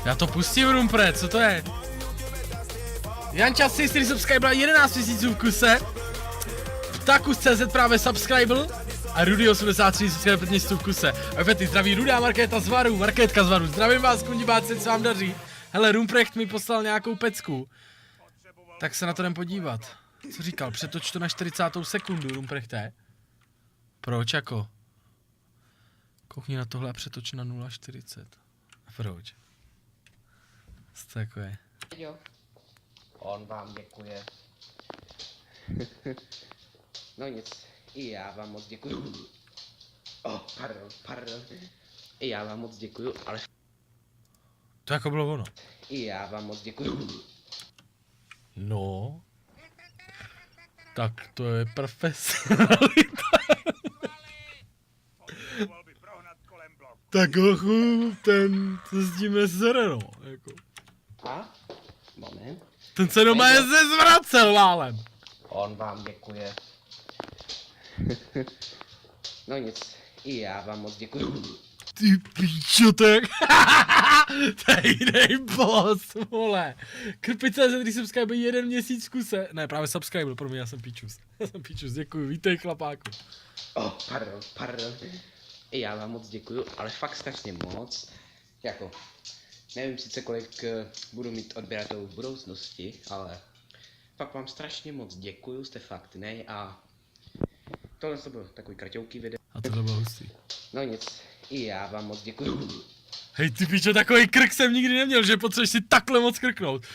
Já to pustím, Rumpre, co to je? Janča si jistý subscriber 11 000 v kuse. Ptakus.cz právě subscriber. A Rudy 83 subscriber 15 v kuse. A opět zdraví Ruda Markéta z Varu, Markétka z Varu. Zdravím vás, kundibáci, co vám daří. Hele, Rumprecht mi poslal nějakou pecku. Tak se na to jdem podívat. Co říkal? Přetoč to na 40. sekundu, Rumprechte. Proč jako? Koukni na tohle a přetoč na 0,40. Proč? Co to jako je? Jo. On vám děkuje. No nic, i já vám moc děkuju. Pardon. I já vám moc děkuju, ale... To jako bylo ono. I já vám moc děkuju. No. Tak to je profesionalita. Tak ochu, ten se s tím sere, no, jako. A? Moment. Ten se doma je zvracel válem. On vám děkuje. No nic, i já vám moc děkuju. Ty píčo, tak. To je jiný boss, vole. Krpice, který subscribe 1 měsíc v kuse. Ne, právě subscribe, pro mě, já jsem píčus. Děkuju, vítej chlapáku. Pardon. I já vám moc děkuju, ale fakt strašně moc. Jako, nevím sice kolik budu mít odběratelů v budoucnosti, ale fakt vám strašně moc děkuju, jste fakt nej a tohle to byl takový kraťouký video. A tohle bylo hustý. No nic, i já vám moc děkuju. Hej ty píčo, takový krk jsem nikdy neměl, že potřebuješ si takhle moc krknout.